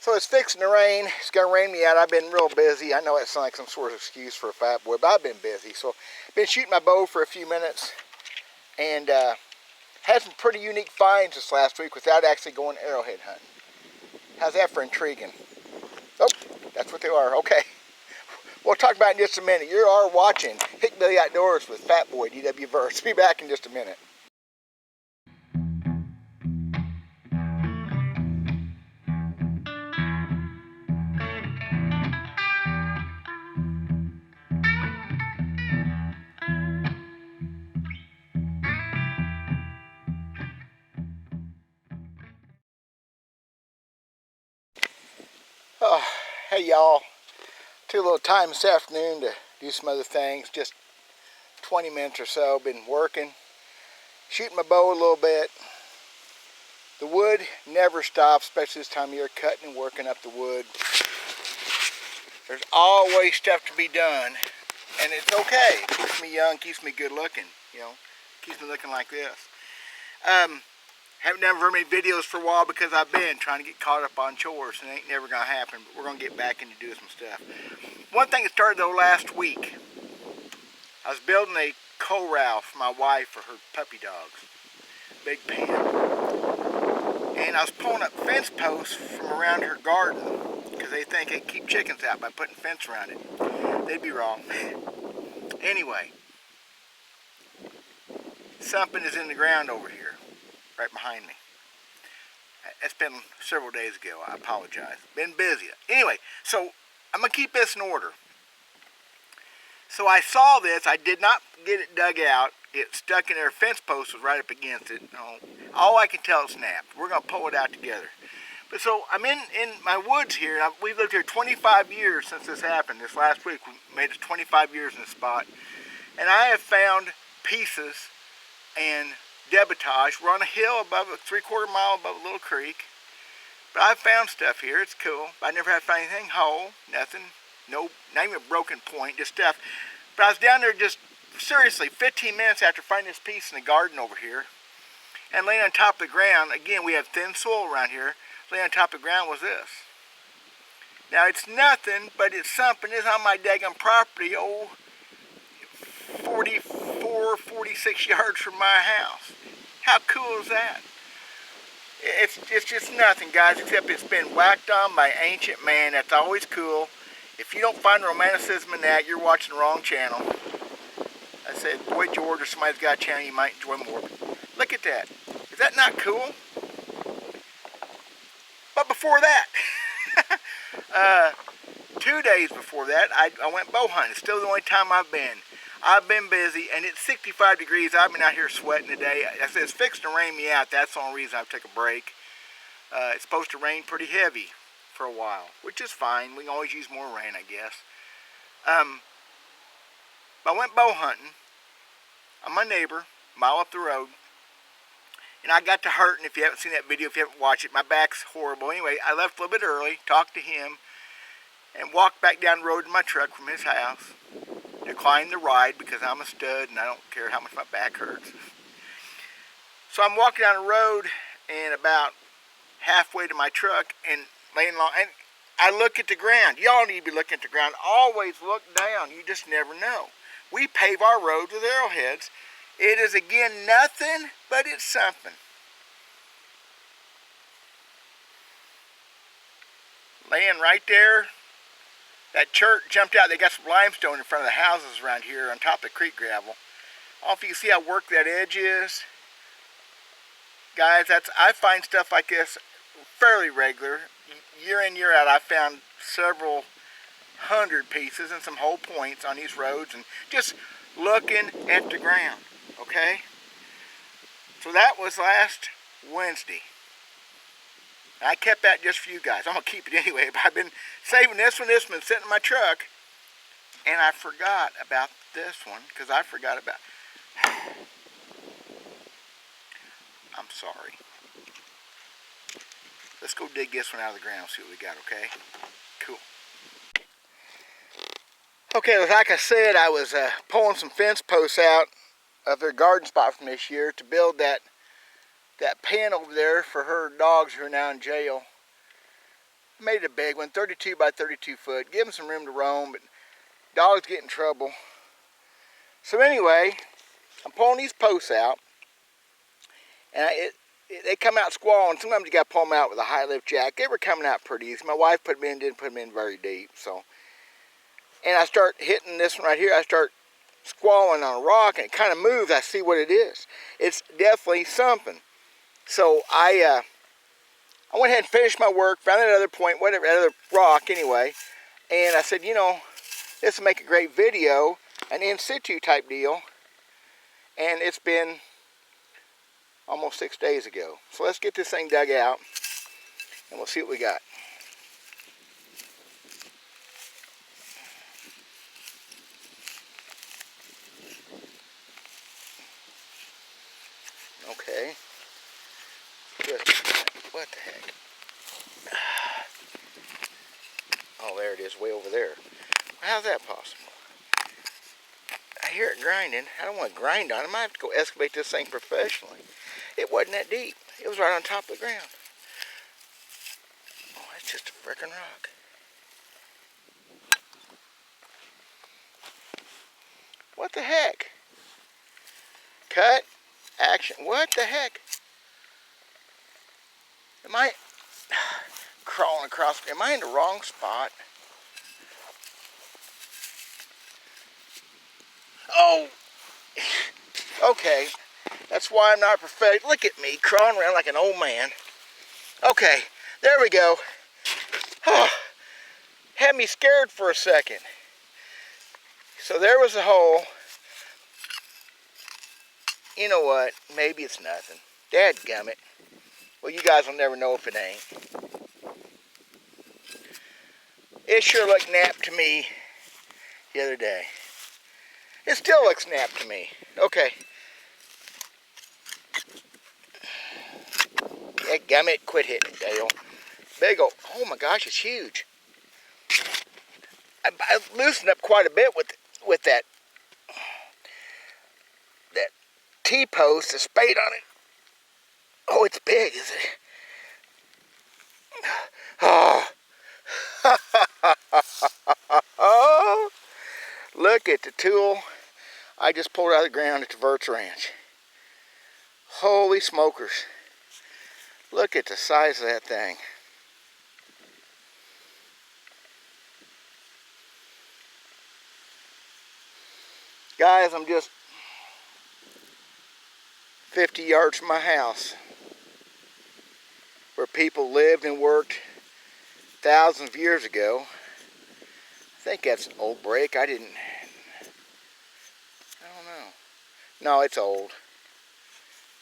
So it's fixing to rain. It's going to rain me out. I've been real busy. I know that sounds like some sort of excuse for a fat boy, but I've been busy. So I've been shooting my bow for a few minutes and had some pretty unique finds this last week without actually going arrowhead hunting. How's that for intriguing? Oh, that's what they are. Okay. We'll talk about it in just a minute. You are watching Hickbilly Outdoors with Fat Boy DW Verse. Be back in just a minute. Oh, hey y'all. Took a little time this afternoon to do some other things. Just 20 minutes or so. Been working, shooting my bow a little bit. The wood never stops, especially this time of year, cutting and working up the wood. There's always stuff to be done, and it's okay. It keeps me young, keeps me good looking, you know, keeps me looking like this. Haven't done very many videos for a while because I've been trying to get caught up on chores, and it ain't never gonna happen, but we're gonna get back into doing some stuff. One thing that started though last week, I was building a corral for my wife for her puppy dogs, big pen, and I was pulling up fence posts from around her garden because they think they keep chickens out by putting fence around it. They'd be wrong. Anyway, something is in the ground over here, right behind me. It's been several days ago. I apologize. Been busy. Anyway, so I'm going to keep this in order. So I saw this. I did not get it dug out. It stuck in there. Fence post was right up against it. All I can tell it snapped. We're going to pull it out together. But so I'm in my woods here. We've lived here 25 years since this happened. This last week we made it 25 years in this spot. And I have found pieces and debitage. We're on a hill above a 3/4 mile above a little creek. But I've found stuff here. It's cool. I never had to find anything whole. Nothing. No, not even a broken point. Just stuff. But I was down there just seriously 15 minutes after finding this piece in the garden over here. And laying on top of the ground. Again, we have thin soil around here. Laying on top of the ground was this. Now it's nothing, but it's something. It's on my daggum property, 44, 46 yards from my house. How cool is that? It's just nothing, guys, except it's been whacked on by ancient man. That's always cool. If you don't find romanticism in that, you're watching the wrong channel. I said, Boy George or somebody's got a channel you might enjoy more. Look at that. Is that not cool? But before that, 2 days before that, I went bow hunting. It's still the only time I've been. I've been busy, and it's 65 degrees. I've been out here sweating today. I said it's fixing to rain me out. That's the only reason I took a break. It's supposed to rain pretty heavy for a while, which is fine. We can always use more rain, I guess. But I went bow hunting on my neighbor, a mile up the road. And I got to hurting. If you haven't seen that video, if you haven't watched it, my back's horrible. Anyway, I left a little bit early, talked to him, and walked back down the road to my truck from his house. Declined the ride because I'm a stud and I don't care how much my back hurts. So I'm walking down the road and about halfway to my truck and laying along, and I look at the ground. Y'all need to be looking at the ground. Always look down. You just never know. We pave our roads with arrowheads. It is, again, nothing, but it's something. Laying right there. That church jumped out. They got some limestone in front of the houses around here on top of the creek gravel. I don't know if you can see how worked that edge is. Guys, I find stuff like this fairly regular. Year in, year out, I found several hundred pieces and some whole points on these roads and just looking at the ground. Okay, so that was last Wednesday. I kept that just for you guys. I'm going to keep it anyway, but I've been saving this one sitting in my truck, and I forgot about this one, because I forgot about... I'm sorry. Let's go dig this one out of the ground and see what we got, okay? Cool. Okay, like I said, I was pulling some fence posts out of their garden spot from this year to build that pen over there for her dogs who are now in jail. I made it a big one, 32 by 32 foot. Give them some room to roam, but dogs get in trouble. So anyway, I'm pulling these posts out, and they come out squalling. Sometimes you got to pull them out with a high lift jack. They were coming out pretty easy. My wife put them in, didn't put them in very deep. So, and I start hitting this one right here. I start squalling on a rock, and it kind of moves. I see what it is. It's definitely something. So I went ahead and finished my work, found that other point, whatever, that other rock anyway, and I said, you know, this will make a great video, an in situ type deal, and it's been almost 6 days ago. So let's get this thing dug out, and we'll see what we got. Okay. What the heck? Oh, there it is, way over there. How's that possible? I hear it grinding. I don't want to grind on it. I might have to go excavate this thing professionally. It wasn't that deep. It was right on top of the ground. Oh, that's just a frickin' rock. What the heck? Cut. Action. What the heck? Am I crawling across? Am I in the wrong spot? Oh! Okay. That's why I'm not perfect. Look at me crawling around like an old man. Okay. There we go. Oh, had me scared for a second. So there was a hole. You know what? Maybe it's nothing. Dadgummit. Well, you guys will never know if it ain't. It sure looked napped to me the other day. It still looks napped to me. Okay. Dadgummit, quit hitting it, Dale. Big old, oh my gosh, it's huge. I loosened up quite a bit with that T-post, the spade on it. Oh, it's big, is it? Oh. Look at the tool I just pulled out of the ground at the Verts Ranch. Holy smokers. Look at the size of that thing. Guys, I'm just 50 yards from my house, where people lived and worked thousands of years ago. I think that's an old break. I don't know. No, it's old.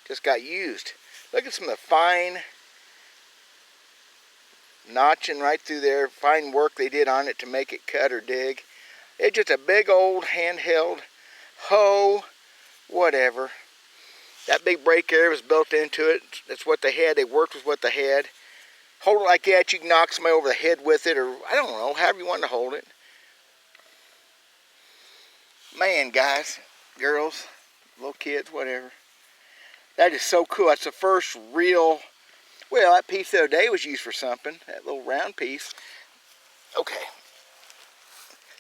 Just got used. Look at some of the fine notching right through there, fine work they did on it to make it cut or dig. It's just a big old handheld hoe, whatever. That big brake area was built into it. That's what they had. They worked with what they had. Hold it like that, you can knock somebody over the head with it, or I don't know, however you want to hold it. Man, guys, girls, little kids, whatever. That is so cool. That's the first real, well, that piece the other day was used for something, that little round piece. Okay.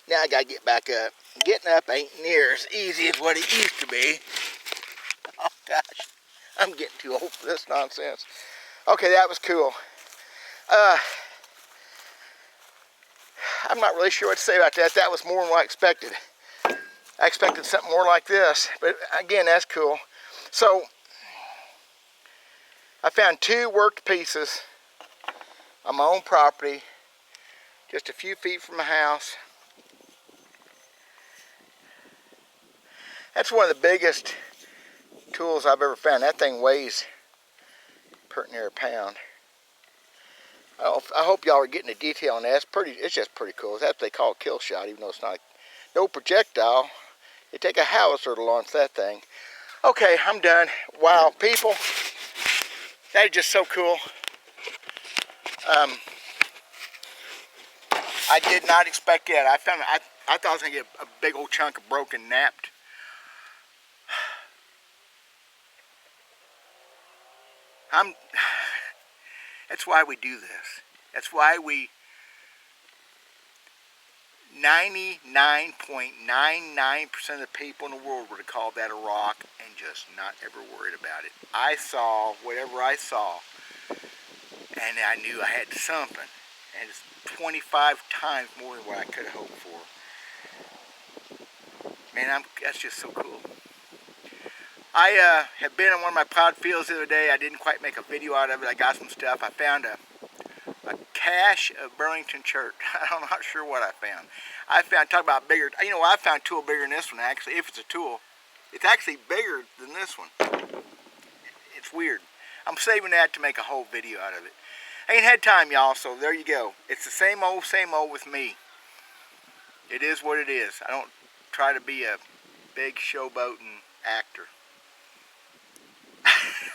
Now I gotta get back up. Getting up ain't near as easy as what it used to be. Oh gosh, I'm getting too old for this nonsense. Okay, that was cool. I'm not really sure what to say about that. That was more than what I expected. I expected something more like this, but again, that's cool. So, I found 2 worked pieces on my own property, just a few feet from my house. That's one of the biggest tools I've ever found. That thing weighs pretty near a pound. I hope y'all are getting the detail on that. It's just pretty cool. That's what they call a kill shot, even though it's not no projectile. You take a howitzer to launch that thing. Okay, I'm done. Wow, people, that is just so cool. I did not expect that. I thought I was gonna get a big old chunk of broken napped. That's why we do this. That's why 99.99% of the people in the world would have called that a rock and just not ever worried about it. I saw whatever I saw, and I knew I had something. And it's 25 times more than what I could have hoped for. Man, that's just so cool. I have been on one of my plowed fields the other day. I didn't quite make a video out of it. I got some stuff. I found a cache of Burlington chert. I'm not sure what I found. Talk about bigger. You know, I found a tool bigger than this one, actually. If it's a tool, it's actually bigger than this one. It's weird. I'm saving that to make a whole video out of it. I ain't had time, y'all, so there you go. It's the same old with me. It is what it is. I don't try to be a big showboating actor.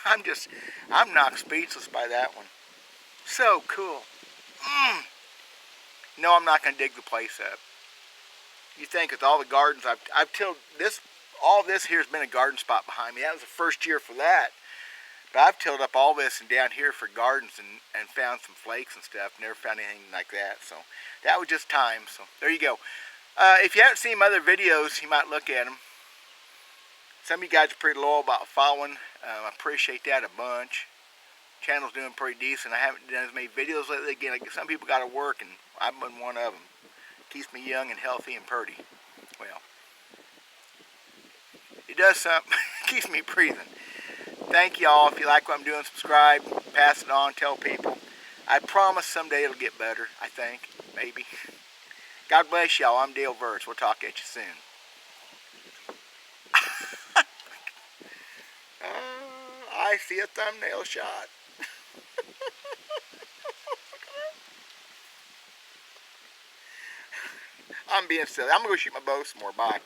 I'm knocked speechless by that one. So cool. No, I'm not going to dig the place up. You think with all the gardens I've tilled this, all this here has been a garden spot behind me. That was the first year for that. But I've tilled up all this and down here for gardens and found some flakes and stuff. Never found anything like that. So that was just time. So there you go. If you haven't seen my other videos, you might look at them. Some of you guys are pretty loyal about following. I appreciate that a bunch. Channel's doing pretty decent. I haven't done as many videos lately. Again, like some people got to work, and I've been one of them. Keeps me young and healthy and pretty. Well, it does something. Keeps me breathing. Thank y'all. If you like what I'm doing, subscribe, pass it on, tell people. I promise someday it'll get better. I think, maybe. God bless y'all. I'm Dale Verse. We'll talk at you soon. I see a thumbnail shot. I'm being silly. I'm going to go shoot my bow some more. Bye.